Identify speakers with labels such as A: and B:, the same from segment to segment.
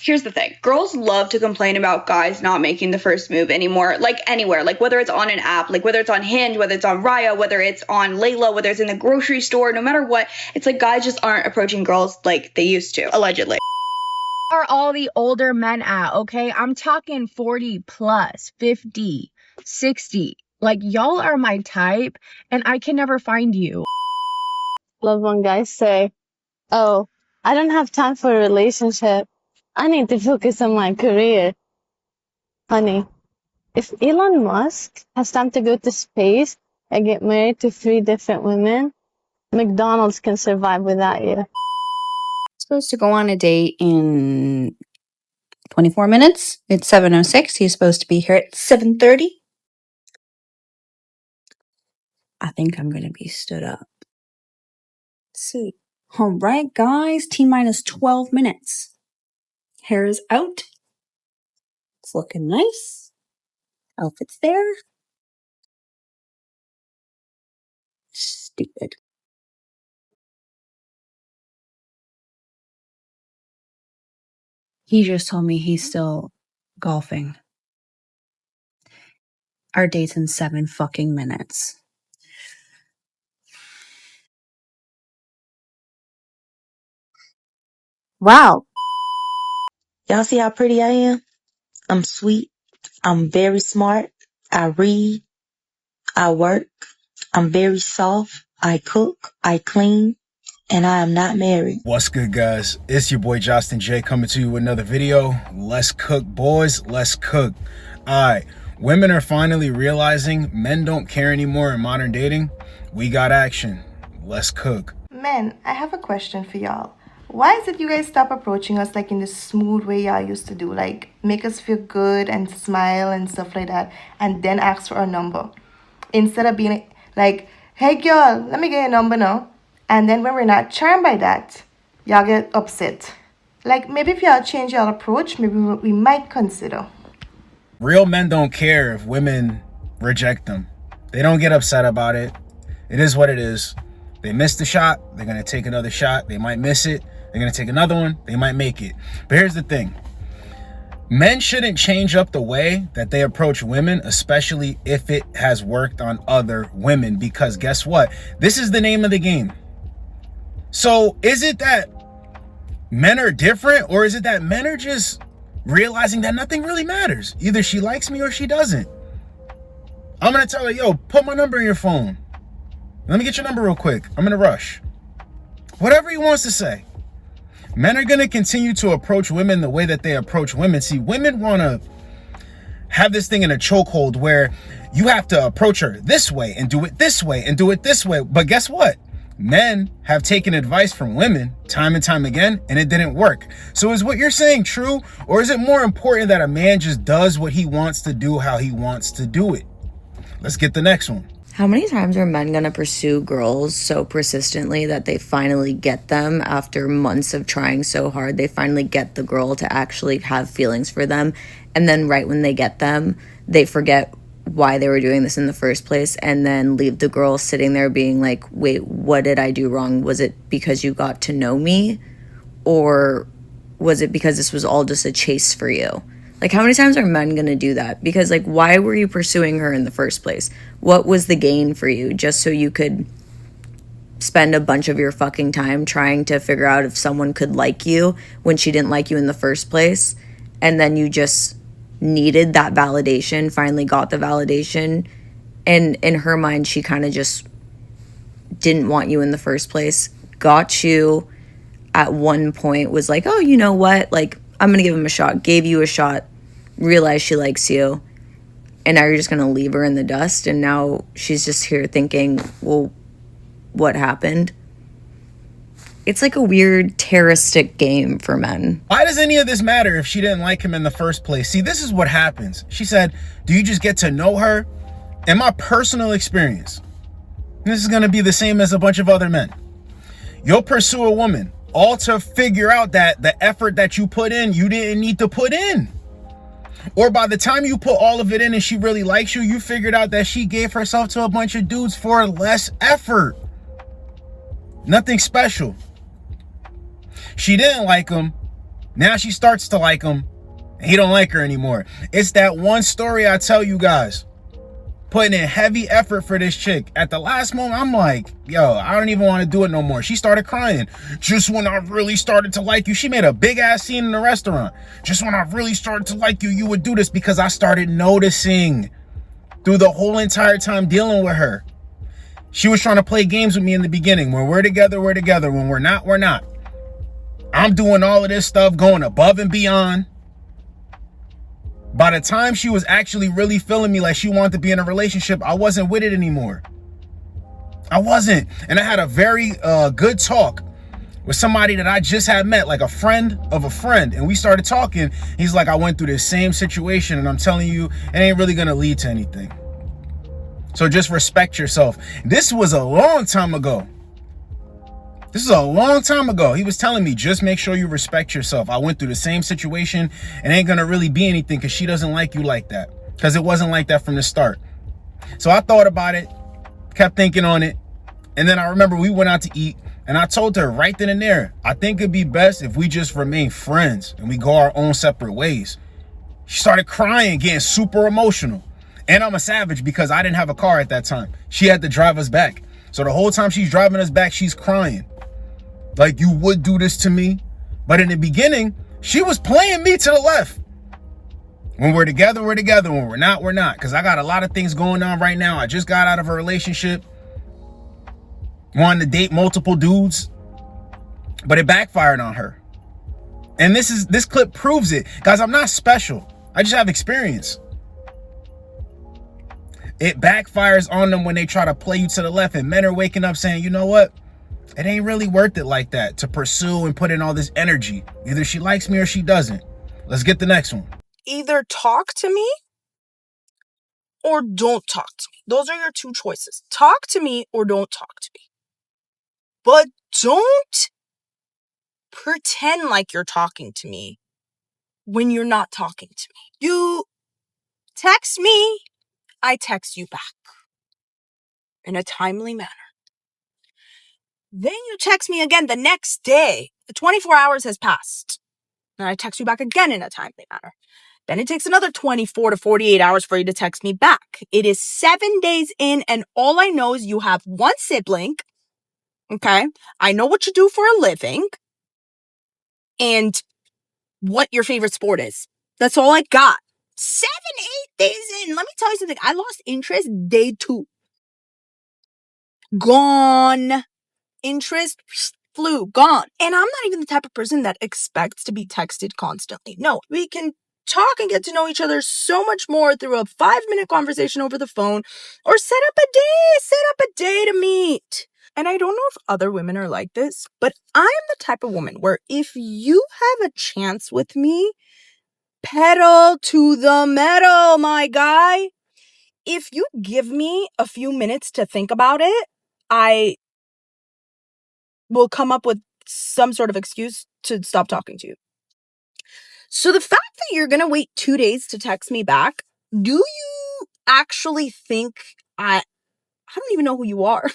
A: Here's the thing. Girls love to complain about guys not making the first move anymore, like anywhere, like whether it's on an app, like whether it's on Hinge, whether it's on Raya, whether it's on Layla, whether it's in the grocery store, no matter what, it's like guys just aren't approaching girls like they used to, allegedly.
B: Are all the older men at, okay? I'm talking 40 plus, 50, 60. Like, y'all are my type, and I can never find you.
C: Love when guys say, oh, I don't have time for a relationship. I need to focus on my career. Honey, if Elon Musk has time to go to space and get married to 3 different women, McDonald's can survive without you.
D: Supposed to go on a date in 24 minutes. It's 7:06. He's supposed to be here at 7:30. I think I'm going to be stood up. Let's see. All right, guys. T-minus 12 minutes. Hair is out. It's looking nice. Outfit's there. Stupid. He just told me he's still golfing. Our date's in 7 fucking minutes. Wow.
E: Y'all see how pretty I am? I'm sweet. I'm very smart. I read. I work. I'm very soft. I cook. I clean. And I am not married.
F: What's good, guys? It's your boy Josten J coming to you with another video. Let's cook, boys. Let's cook. Alright, women are finally realizing men don't care anymore in modern dating. We got action. Let's cook.
G: Men, I have a question for y'all. Why is it you guys stop approaching us like in the smooth way y'all used to do? Like make us feel good and smile and stuff like that, and then ask for our number. Instead of being like, hey girl, let me get your number now. And then when we're not charmed by that, y'all get upset. Like, maybe if y'all change y'all approach, maybe we might consider.
F: Real men don't care if women reject them. They don't get upset about it. It is what it is. They missed the shot. They're going to take another shot. They might miss it. They're going to take another one. They might make it. But here's the thing. Men shouldn't change up the way that they approach women, especially if it has worked on other women. Because guess what? This is the name of the game. So is it that men are different, or is it that men are just realizing that nothing really matters? Either she likes me or she doesn't. I'm going to tell her, yo, put my number in your phone. Let me get your number real quick. I'm in a rush. Whatever he wants to say. Men are going to continue to approach women the way that they approach women. See, women want to have this thing in a chokehold where you have to approach her this way and do it this way and do it this way. But guess what? Men have taken advice from women time and time again, and it didn't work. So is what you're saying true? Or is it more important that a man just does what he wants to do, how he wants to do it? Let's get the next one.
H: How many times are men going to pursue girls so persistently that they finally get them after months of trying so hard? They finally get the girl to actually have feelings for them. And then right when they get them, they forget why they were doing this in the first place, and then leave the girl sitting there being like, wait, what did I do wrong? Was it because you got to know me? Or was it because this was all just a chase for you? Like, how many times are men gonna do that? Because, like, why were you pursuing her in the first place? What was the gain for you? Just so you could spend a bunch of your fucking time trying to figure out if someone could like you when she didn't like you in the first place, and then you just needed that validation, finally got the validation, and in her mind she kind of just didn't want you in the first place, got you at one point, was like, oh, you know what, like, I'm gonna give him a shot, gave you a shot, realized she likes you, and now you're just gonna leave her in the dust, and now she's just here thinking, well, what happened? It's like a weird terroristic game for men.
F: Why does any of this matter if she didn't like him in the first place? See, this is what happens. She said, do you just get to know her? In my personal experience, this is going to be the same as a bunch of other men. You'll pursue a woman, all to figure out that the effort that you put in, you didn't need to put in. Or by the time you put all of it in and she really likes you, you figured out that she gave herself to a bunch of dudes for less effort. Nothing special. She didn't like him. Now she starts to like him. He don't like her anymore. It's that one story I tell you guys. Putting in heavy effort for this chick. At the last moment, I'm like, yo, I don't even want to do it no more. She started crying. Just when I really started to like you. She made a big ass scene in the restaurant. Just when I really started to like you, you would do this, because I started noticing through the whole entire time dealing with her. She was trying to play games with me in the beginning. When we're together, we're together. When we're not, we're not. I'm doing all of this stuff, going above and beyond. By the time she was actually really feeling me like she wanted to be in a relationship, I wasn't with it anymore. I wasn't. And I had a very good talk with somebody that I just had met, like a friend of a friend. And we started talking. He's like, I went through this same situation, and I'm telling you, it ain't really going to lead to anything. So just respect yourself. This was a long time ago. This is a long time ago. He was telling me, just make sure you respect yourself. I went through the same situation. It ain't going to really be anything because she doesn't like you like that. Because it wasn't like that from the start. So I thought about it, kept thinking on it. And then I remember we went out to eat, and I told her right then and there, I think it'd be best if we just remain friends and we go our own separate ways. She started crying, getting super emotional. And I'm a savage because I didn't have a car at that time. She had to drive us back. So the whole time she's driving us back, she's crying. Like, you would do this to me. But in the beginning, she was playing me to the left. When we're together, we're together. When we're not, we're not. Because I got a lot of things going on right now. I just got out of a relationship. Wanted to date multiple dudes. But it backfired on her. And this clip proves it. Guys, I'm not special. I just have experience. It backfires on them when they try to play you to the left. And men are waking up saying, you know what? It ain't really worth it like that to pursue and put in all this energy. Either she likes me or she doesn't. Let's get the next one.
I: Either talk to me or don't talk to me. Those are your two choices. Talk to me or don't talk to me. But don't pretend like you're talking to me when you're not talking to me. You text me, I text you back in a timely manner. Then you text me again the next day. The 24 hours has passed. And I text you back again in a timely manner. Then it takes another 24 to 48 hours for you to text me back. It is 7 days in, and all I know is you have one sibling. Okay? I know what you do for a living. And what your favorite sport is. That's all I got. 7, 8 days in. Let me tell you something. I lost interest day 2. Gone. Interest flew, gone. And I'm not even the type of person that expects to be texted constantly. No, we can talk and get to know each other so much more through a 5-minute conversation over the phone, or set up a day to meet. And I don't know if other women are like this, but I'm the type of woman where if you have a chance with me, pedal to the metal, my guy. If you give me a few minutes to think about it, I will come up with some sort of excuse to stop talking to you. So the fact that you're going to wait 2 days to text me back, do you actually think I don't even know who you are?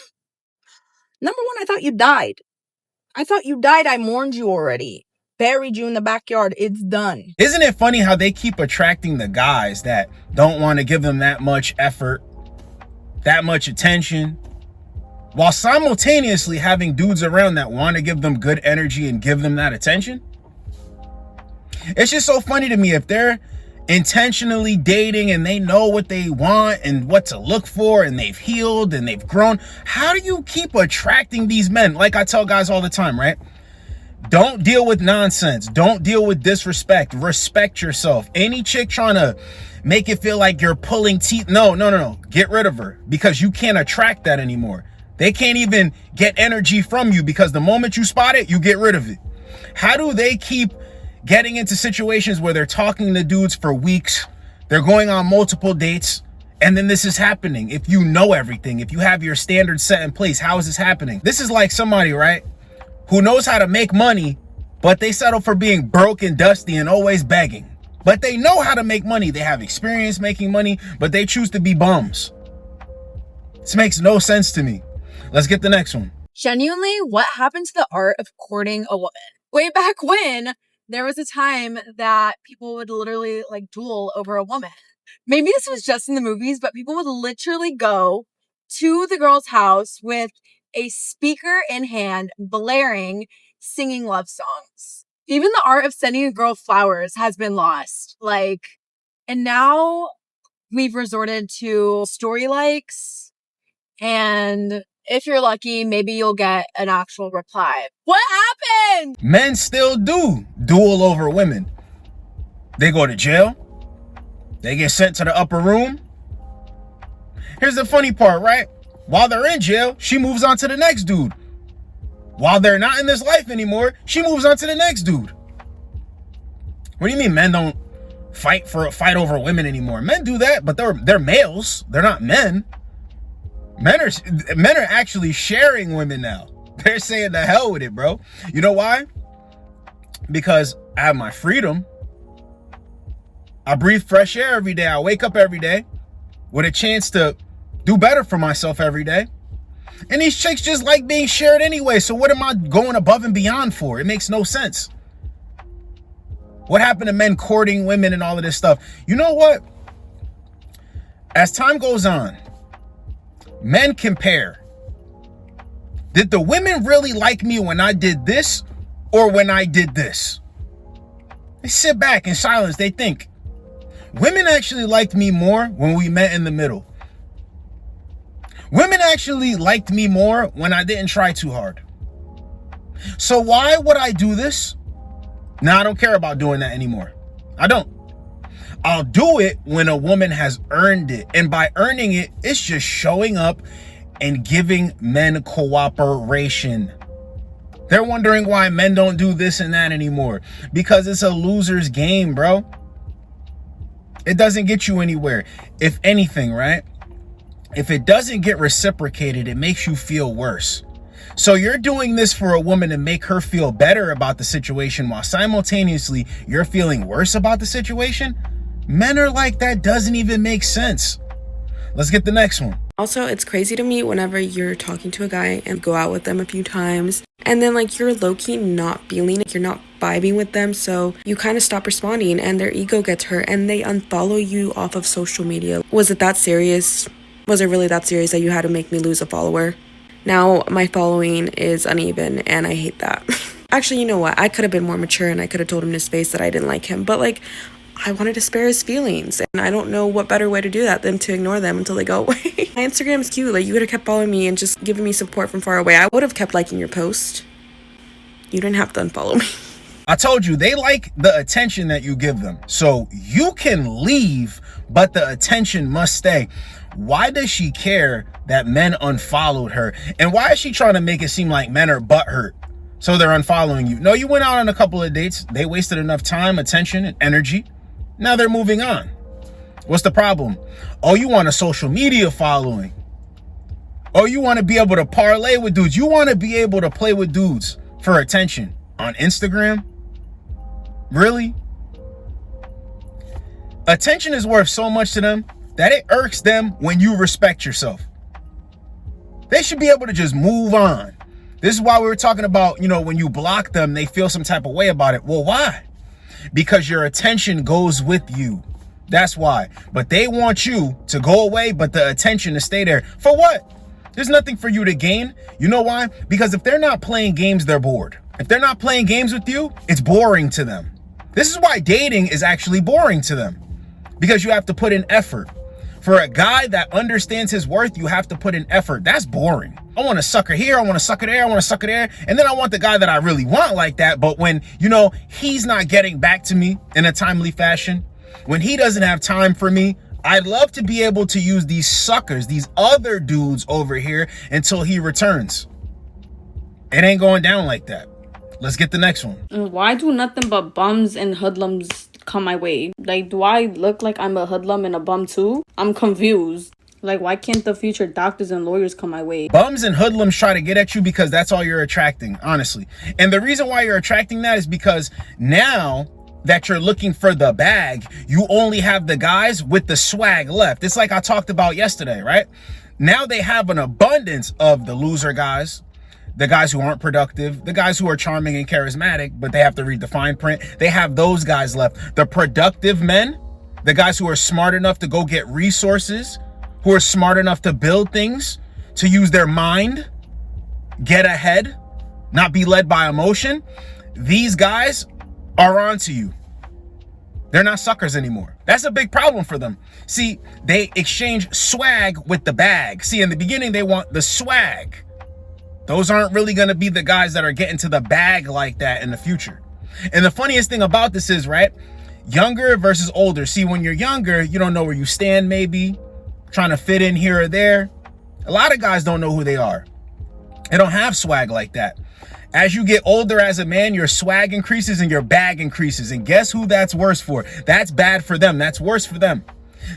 I: Number one, I thought you died. I mourned you already. Buried you in the backyard. It's done.
F: Isn't it funny how they keep attracting the guys that don't want to give them that much effort, that much attention, while simultaneously having dudes around that want to give them good energy and give them that attention? It's just so funny to me. If they're intentionally dating and they know what they want and what to look for, and they've healed and they've grown, how do you keep attracting these men? Like I tell guys all the time, right? Don't deal with nonsense. Don't deal with disrespect. Respect yourself. Any chick trying to make it feel like you're pulling teeth, no. Get rid of her, because you can't attract that anymore. They can't even get energy from you, because the moment you spot it, you get rid of it. How do they keep getting into situations where they're talking to dudes for weeks, they're going on multiple dates, and then this is happening? If you know everything, if you have your standards set in place, how is this happening? This is like somebody, right, who knows how to make money, but they settle for being broke and dusty and always begging. But they know how to make money. They have experience making money, but they choose to be bums. This makes no sense to me. Let's get the next one.
B: Genuinely, what happened to the art of courting a woman? Way back when, There was a time that people would literally like duel over a woman. Maybe this was just in the movies, but people would literally go to the girl's house with a speaker in hand, blaring, singing love songs. Even the art of sending a girl flowers has been lost. Like, and now we've resorted to story likes, and if you're lucky, maybe you'll get an actual reply. What happened?
F: Men still do duel over women. They go to jail. They get sent to the upper room. Here's the funny part, right? While they're in jail, she moves on to the next dude. While they're not in this life anymore, she moves on to the next dude. What do you mean men don't fight over women anymore? Men do that, but they're males. They're not men. Men are actually sharing women now. They're saying the hell with it, bro. You know why? Because I have my freedom. I breathe fresh air every day. I wake up every day with a chance to do better for myself every day. And these chicks just like being shared anyway. So what am I going above and beyond for? It makes no sense. What happened to men courting women and all of this stuff? You know what? As time goes on, men compare. Did the women really like me when I did this or when I did this? They sit back in silence. They think. Women actually liked me more when we met in the middle. Women actually liked me more when I didn't try too hard. So why would I do this? Now, I don't care about doing that anymore. I don't. I'll do it when a woman has earned it. And by earning it, it's just showing up and giving men cooperation. They're wondering why men don't do this and that anymore. Because it's a loser's game, bro. It doesn't get you anywhere. If anything, right? If it doesn't get reciprocated, it makes you feel worse. So you're doing this for a woman to make her feel better about the situation while simultaneously you're feeling worse about the situation? Men are like, that doesn't even make sense. Let's get the next one.
J: Also, it's crazy to me whenever you're talking to a guy and go out with them a few times and then like you're low-key not feeling it, you're not vibing with them, so you kind of stop responding and their ego gets hurt and they unfollow you off of social media. Was it that serious? Was it really that serious that you had to make me lose a follower? Now my following is uneven and I hate that. Actually, you know what? I could have been more mature and I could have told him to his face that I didn't like him, but like I wanted to spare his feelings, and I don't know what better way to do that than to ignore them until they go away. My Instagram is cute. Like, you could have kept following me and just giving me support from far away. I would have kept liking your post. You didn't have to unfollow me.
F: I told you, they like the attention that you give them. So you can leave, but the attention must stay. Why does she care that men unfollowed her? And why is she trying to make it seem like men are butthurt, so they're unfollowing you? No, you went out on a couple of dates. They wasted enough time, attention, and energy. Now they're moving on. What's the problem? Oh, you want a social media following. Oh, you want to be able to parlay with dudes. You want to be able to play with dudes for attention on Instagram? Really? Attention is worth so much to them that it irks them when you respect yourself. They should be able to just move on. This is why we were talking about, when you block them, they feel some type of way about it. Well, why? Because your attention goes with you. That's why. But they want you to go away, but the attention to stay there. For what? There's nothing for you to gain. You know why? Because if they're not playing games, they're bored. If they're not playing games with you, it's boring to them. This is why dating is actually boring to them. Because you have to put in effort. For a guy that understands his worth, you have to put in effort. That's boring. I want to suck her here. I want to suck her there. I want to suck her there. And then I want the guy that I really want like that. But when, he's not getting back to me in a timely fashion, when he doesn't have time for me, I'd love to be able to use these suckers, these other dudes over here until he returns. It ain't going down like that. Let's get the next one.
K: Why do nothing but bums and hoodlums come my way? Like, do I look like I'm a hoodlum and a bum too? I'm confused. Like, why can't the future doctors and lawyers come my way?
F: Bums and hoodlums try to get at you because that's all you're attracting, honestly. And the reason why you're attracting that is because now that you're looking for the bag, you only have the guys with the swag left. It's like I talked about yesterday, right? Now they have an abundance of the loser guys, the guys who aren't productive, the guys who are charming and charismatic, but they have to read the fine print. They have those guys left. The productive men, the guys who are smart enough to go get resources, who are smart enough to build things, to use their mind, get ahead, not be led by emotion. These guys are onto you. They're not suckers anymore. That's a big problem for them. See, they exchange swag with the bag. See, in the beginning, they want the swag. Those aren't really going to be the guys that are getting to the bag like that in the future. And the funniest thing about this is, right, younger versus older. See, when you're younger, you don't know where you stand, maybe trying to fit in here or there. A lot of guys don't know who they are. They don't have swag like that. As you get older as a man, your swag increases and your bag increases. And guess who that's worse for? That's bad for them. That's worse for them.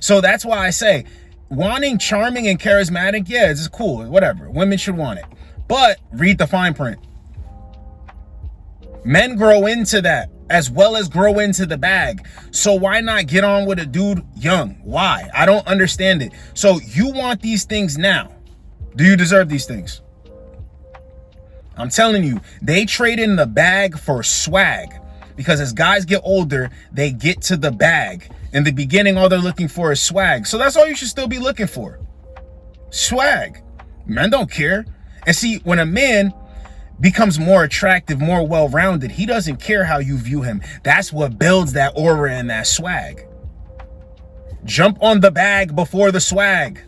F: So that's why I say wanting charming and charismatic, yeah, it's cool, whatever. Women should want it. But read the fine print. Men grow into that as well as grow into the bag. So why not get on with a dude young? Why? I don't understand it. So you want these things now. Do you deserve these things? I'm telling you, they trade in the bag for swag. Because as guys get older, they get to the bag. In the beginning, all they're looking for is swag. So that's all you should still be looking for. Swag. Men don't care. And see, when a man becomes more attractive, more well-rounded, he doesn't care how you view him. That's what builds that aura and that swag. Jump on the bag before the swag.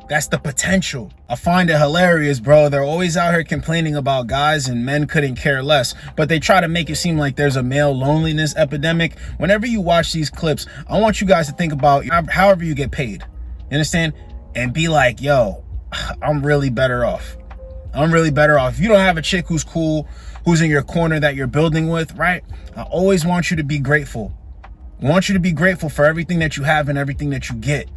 F: That's the potential. I find it hilarious, bro. They're always out here complaining about guys and men couldn't care less, but they try to make it seem like there's a male loneliness epidemic. Whenever you watch these clips, I want you guys to think about however you get paid. You understand? And be like, yo, I'm really better off. I'm really better off. If you don't have a chick who's cool, who's in your corner that you're building with, right? I always want you to be grateful. I want you to be grateful for everything that you have and everything that you get,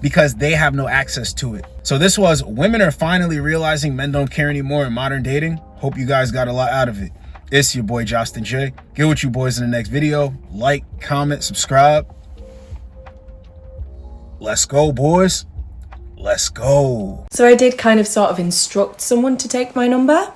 F: because they have no access to it. So this was women are finally realizing men don't care anymore in modern dating. Hope you guys got a lot out of it. It's your boy Josten J. Get with you boys in the next video. Like, comment, subscribe. Let's go, boys. Let's go.
L: So I did kind of sort of instruct someone to take my number.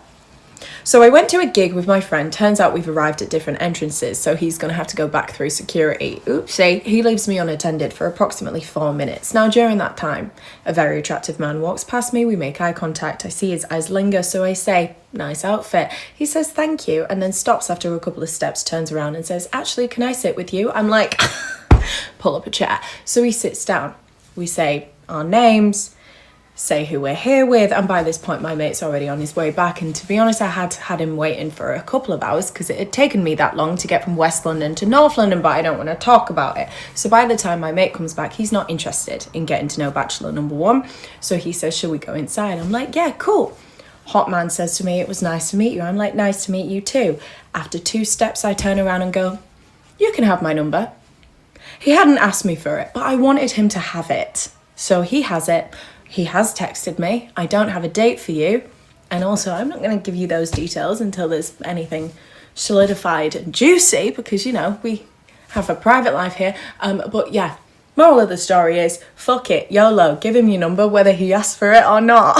L: So I went to a gig with my friend. Turns out we've arrived at different entrances, so he's going to have to go back through security. Oopsie. He leaves me unattended for approximately 4 minutes. Now, during that time, a very attractive man walks past me. We make eye contact. I see his eyes linger, so I say, nice outfit. He says, thank you, and then stops after a couple of steps, turns around and says, actually, can I sit with you? I'm like, pull up a chair. So he sits down. We say our names, say who we're here with, and by this point my mate's already on his way back, and to be honest I had him waiting for a couple of hours because it had taken me that long to get from West London to North London, but I don't want to talk about it. So by the time my mate comes back, he's not interested in getting to know bachelor number one, so he says, should we go inside? I'm like, yeah, cool. Hot man says to me, it was nice to meet you. I'm like, nice to meet you too. After 2 steps I turn around and go, you can have my number. He hadn't asked me for it, but I wanted him to have it. So he has it. He has texted me. I don't have a date for you. And also, I'm not going to give you those details until there's anything solidified and juicy, because, you know, we have a private life here. But yeah, moral of the story is, fuck it, YOLO, give him your number whether he asks for it or not.